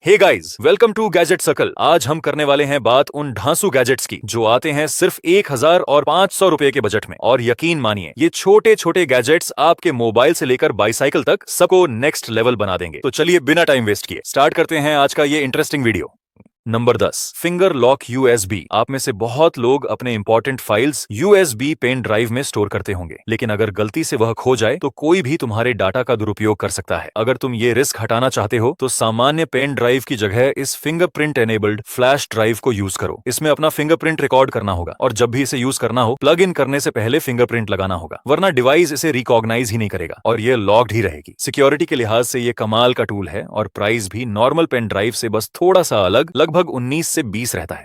Hey guys, welcome to gadget circle. आज हम करने वाले हैं बात उन ढांसू गैजेट्स की जो आते हैं सिर्फ 1000 और 500 रुपए के बजट में। और यकीन मानिए, ये छोटे छोटे गैजेट्स आपके मोबाइल से लेकर बाईसाइकिल तक सबको नेक्स्ट लेवल बना देंगे। तो चलिए बिना टाइम वेस्ट किए स्टार्ट करते हैं आज का ये interesting video. Number 10, finger lock USB. आप में से बहुत लोग अपने important files USB pen drive में स्टोर करते होंगे, लेकिन अगर गलती से वह खो जाए तो कोई भी तुम्हारे डाटा का दुरुपयोग कर सकता है। अगर तुम ये रिस्क हटाना चाहते हो तो सामान्य पेन ड्राइव की जगह इस फिंगरप्रिंट एनेबल्ड फ्लैश ड्राइव को यूज करो। इसमें अपना फिंगरप्रिंट रिकॉर्ड करना होगा और जब भी इसे यूज करना हो प्लग इन करने से पहले फिंगरप्रिंट लगाना होगा, वरना डिवाइस इसे रिकॉग्नाइज ही नहीं करेगा और ये लॉक्ड ही रहेगी। सिक्योरिटी के लिहाज से ये कमाल का टूल है और प्राइस भी नॉर्मल पेन ड्राइव से बस थोड़ा सा अलग, लगभग 19 से 20 रहता है।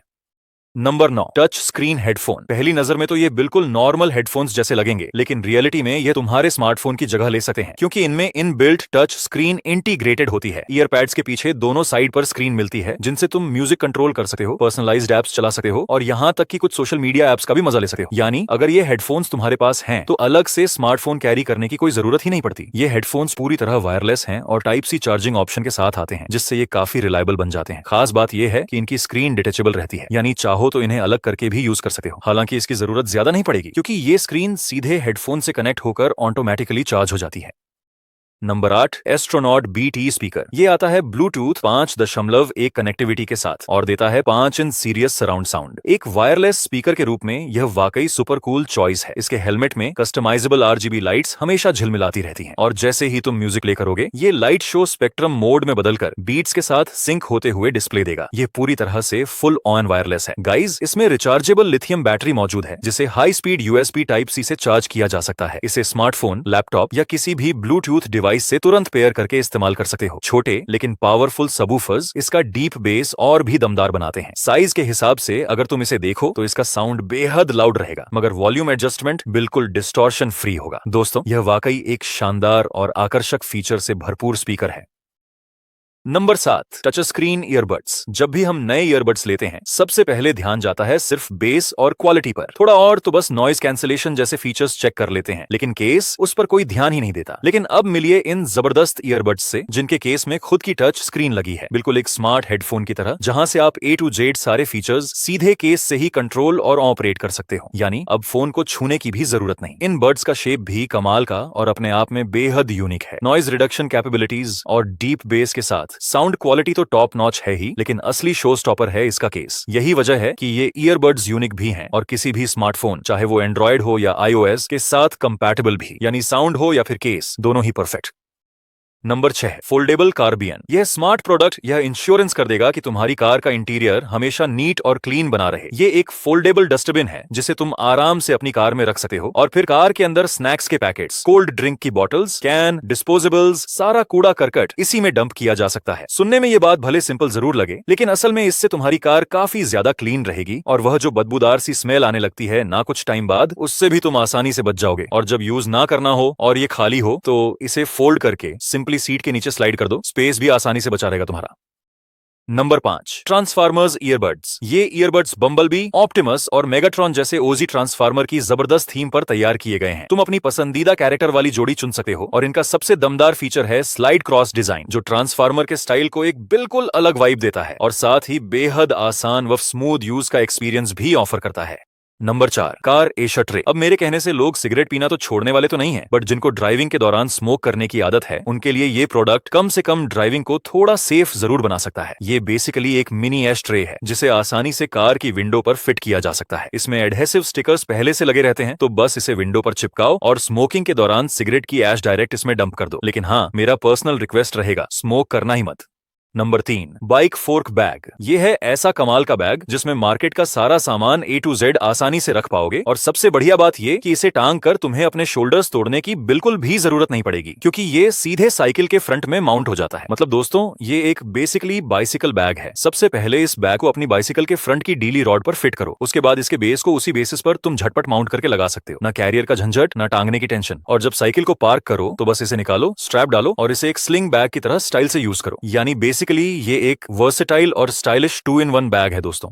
Number 9, touch screen headphone. पहली नजर में तो ये बिल्कुल नॉर्मल हेडफोन्स जैसे लगेंगे, लेकिन रियलिटी में ये तुम्हारे स्मार्टफोन की जगह ले सकते हैं, क्योंकि इनमें इनबिल्ट टच स्क्रीन इंटीग्रेटेड होती है। ईयरपैड्स के पीछे दोनों साइड पर स्क्रीन मिलती है, जिनसे तुम म्यूजिक कंट्रोल कर सकते हो, पर्सनलाइज्ड एप्स चला सकते हो और यहाँ तक कि कुछ सोशल मीडिया एप्स का भी मजा ले सकते हो। यानी अगर ये हेडफोन्स तुम्हारे पास हैं, तो अलग से स्मार्टफोन कैरी करने की कोई जरूरत ही नहीं पड़ती। ये हेडफोन्स पूरी तरह वायरलेस हैं और टाइप सी चार्जिंग ऑप्शन के साथ आते हैं, जिससे ये काफी रिलायबल बन जाते हैं। खास बात यह है कि इनकी स्क्रीन डिटेचेबल रहती है, यानी चाहो तो इन्हें अलग करके भी यूज कर सकते हो। हालांकि इसकी जरूरत ज्यादा नहीं पड़ेगी, क्योंकि ये स्क्रीन सीधे हेडफोन से कनेक्ट होकर ऑटोमेटिकली चार्ज हो जाती है। Number 8, astronaut BT speaker. ये आता है ब्लूटूथ 5.1 कनेक्टिविटी के साथ और देता है 5 इंच सीरियस सराउंड साउंड। एक वायरलेस स्पीकर के रूप में यह वाकई सुपर कूल चॉइस है। इसके हेलमेट में कस्टमाइजेबल RGB लाइट्स हमेशा झिलमिलाती रहती हैं और जैसे ही तुम म्यूजिक प्ले करोगे, ये लाइट शो स्पेक्ट्रम मोड में बदलकर बीट्स के साथ सिंक होते हुए डिस्प्ले देगा। ये पूरी तरह से फुल ऑन वायरलेस है। गाइज, इसमें रिचार्जेबल लिथियम बैटरी मौजूद है, जिसे हाई स्पीड USB Type-C से चार्ज किया जा सकता है। इसे स्मार्टफोन, लैपटॉप या किसी भी ब्लूटूथ डिवाइस से तुरंत पेयर करके इस्तेमाल कर सकते हो। छोटे लेकिन पावरफुल सबवूफर्स इसका डीप बेस और भी दमदार बनाते हैं। साइज के हिसाब से अगर तुम इसे देखो तो इसका साउंड बेहद लाउड रहेगा, मगर वॉल्यूम एडजस्टमेंट बिल्कुल डिस्टॉर्शन फ्री होगा। दोस्तों, यह वाकई एक शानदार और आकर्षक फीचर से भरपूर स्पीकर है। Number 7, touch screen earbuds. जब भी हम नए ईयरबड्स लेते हैं, सबसे पहले ध्यान जाता है सिर्फ बेस और क्वालिटी पर। थोड़ा और तो बस नॉइज कैंसिलेशन जैसे फीचर्स चेक कर लेते हैं, लेकिन केस उस पर कोई ध्यान ही नहीं देता। लेकिन अब मिलिए इन जबरदस्त ईयरबड्स से, जिनके केस में खुद की टच स्क्रीन लगी है, बिल्कुल एक स्मार्ट हेडफोन की तरह, जहां से आप A to Z सारे फीचर्स सीधे केस से ही कंट्रोल और ऑपरेट कर सकते हो। यानी अब फोन को छूने की भी जरूरत नहीं। इन बड्स का शेप भी कमाल का और अपने आप में बेहद यूनिक है। नॉइज रिडक्शन कैपेबिलिटीज और डीप बेस के साथ साउंड क्वालिटी तो टॉप नॉच है ही, लेकिन असली शो स्टॉपर है इसका केस। यही वजह है कि ये ईयरबड्स यूनिक भी हैं और किसी भी स्मार्टफोन, चाहे वो एंड्रॉयड हो या iOS, के साथ कंपैटिबल भी। यानी साउंड हो या फिर केस, दोनों ही परफेक्ट। नंबर 6, फोल्डेबल कार्बियन। यह स्मार्ट प्रोडक्ट यह इंश्योरेंस कर देगा कि तुम्हारी कार का इंटीरियर हमेशा नीट और क्लीन बना रहे। ये एक फोल्डेबल डस्टबिन है जिसे तुम आराम से अपनी कार में रख सकते हो और फिर कार के अंदर स्नैक्स के पैकेट्स, कोल्ड ड्रिंक की बॉटल्स, कैन, डिस्पोजेबल्स, सारा कूड़ा करकट इसी में डंप किया जा सकता है। सुनने में ये बात भले सिंपल जरूर लगे, लेकिन असल में इससे तुम्हारी कार काफी ज्यादा क्लीन रहेगी और वह जो बदबूदार सी स्मेल आने लगती है ना कुछ टाइम बाद, उससे भी तुम आसानी से बच जाओगे। और जब यूज ना करना हो और ये खाली हो तो इसे फोल्ड करके सिंपली सीट के नीचे स्लाइड कर दो, स्पेस भी आसानी से बचा रहेगा तुम्हारा। Number 5, transformers earbuds. ये ईयरबड्स बम्बलबी, ऑप्टिमस और मेगाट्रॉन जैसे ओजी ट्रांसफार्मर की जबरदस्त थीम पर तैयार किए गए हैं। तुम अपनी पसंदीदा कैरेक्टर वाली जोड़ी चुन सकते हो और इनका सबसे दमदार फीचर है स्लाइड क्रॉस डिजाइन, जो ट्रांसफार्मर के स्टाइल को एक बिल्कुल अलग वाइब देता है और साथ ही बेहद आसान व स्मूथ यूज का एक्सपीरियंस भी ऑफर करता है। Number 4, car Asher tray. अब मेरे कहने से लोग सिगरेट पीना तो छोड़ने वाले तो नहीं है, बट जिनको ड्राइविंग के दौरान स्मोक करने की आदत है, उनके लिए ये प्रोडक्ट कम से कम ड्राइविंग को थोड़ा सेफ जरूर बना सकता है। ये बेसिकली एक मिनी एश ट्रे है, जिसे आसानी से कार की विंडो पर फिट किया जा सकता है। इसमें एडहेसिव स्टिकर्स पहले से लगे रहते हैं, तो बस इसे विंडो पर चिपकाओ और स्मोकिंग के दौरान सिगरेट की एश डायरेक्ट इसमें डंप कर दो। लेकिन हाँ, मेरा पर्सनल रिक्वेस्ट रहेगा, स्मोक करना ही मत। Number 3, bike fork bag. ये है ऐसा कमाल का बैग जिसमें मार्केट का सारा सामान A to Z आसानी से रख पाओगे और सबसे बढ़िया बात ये कि इसे टांग कर तुम्हें अपने शोल्डर्स तोड़ने की बिल्कुल भी जरूरत नहीं पड़ेगी, क्योंकि ये सीधे साइकिल के फ्रंट में माउंट हो जाता है। मतलब दोस्तों, ये एक बेसिकली बाइसिकल बैग है। सबसे पहले इस बैग को अपनी बाइसिकल के फ्रंट की डीली रॉड पर फिट करो, उसके बाद इसके बेस को उसी बेसिस पर तुम झटपट माउंट करके लगा सकते हो। ना कैरियर का झंझट, ना टांगने की टेंशन। और जब साइकिल को पार्क करो तो बस इसे निकालो, स्ट्रैप डालो और इसे एक स्लिंग बैग की तरह स्टाइल से यूज करो। यानी बेसिकली ये एक वर्सेटाइल और स्टाइलिश 2 in 1 बैग है दोस्तों।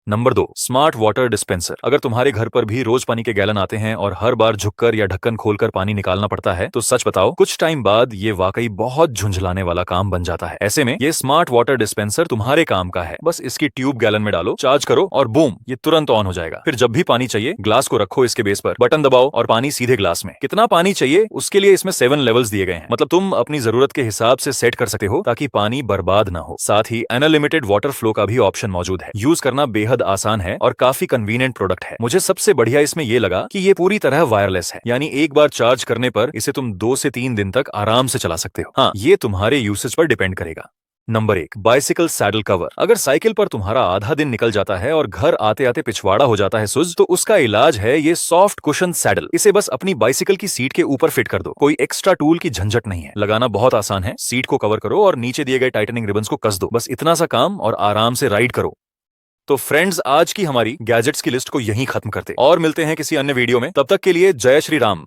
Number 2, smart water dispenser. अगर तुम्हारे घर पर भी रोज पानी के गैलन आते हैं और हर बार झुककर या ढक्कन खोलकर पानी निकालना पड़ता है, तो सच बताओ कुछ टाइम बाद ये वाकई बहुत झुंझलाने वाला काम बन जाता है। ऐसे में ये स्मार्ट वाटर डिस्पेंसर तुम्हारे काम का है। बस इसकी ट्यूब गैलन में डालो, चार्ज करो और बूम, ये तुरंत ऑन हो जाएगा। फिर जब भी पानी चाहिए, ग्लास को रखो इसके बेस पर, बटन दबाओ और पानी सीधे ग्लास में। कितना पानी चाहिए उसके लिए इसमें 7 लेवल्स दिए गए हैं। मतलब तुम अपनी जरूरत के हिसाब से सेट कर सकते हो ताकि पानी बर्बाद ना हो। साथ ही अनलिमिटेड वाटर फ्लो का भी ऑप्शन मौजूद है। यूज करना बेहद आसान है और काफी कन्वीनियंट प्रोडक्ट है। मुझे सबसे बढ़िया इसमें ये लगा कि ये पूरी तरह वायरलेस है, यानी एक बार चार्ज करने पर इसे तुम 2 से 3 दिन तक आराम से चला सकते हो। हाँ, ये तुम्हारे यूसेज पर डिपेंड करेगा। Number 1, bicycle saddle cover. अगर साइकिल पर तुम्हारा आधा दिन निकल जाता है और घर आते आते पिछवाड़ा हो जाता है सुज, तो उसका इलाज है ये सॉफ्ट कुशन सैडल। इसे बस अपनी बाइसिकल की सीट के ऊपर फिट कर दो। कोई एक्स्ट्रा टूल की झंझट नहीं है, लगाना बहुत आसान है। सीट को कवर करो और नीचे दिए गए टाइटनिंग रिबन्स को कस दो। बस इतना सा काम और आराम से राइड करो। तो फ्रेंड्स, आज की हमारी गैजेट्स की लिस्ट को यहीं खत्म करते और मिलते हैं किसी अन्य वीडियो में। तब तक के लिए जय श्री राम।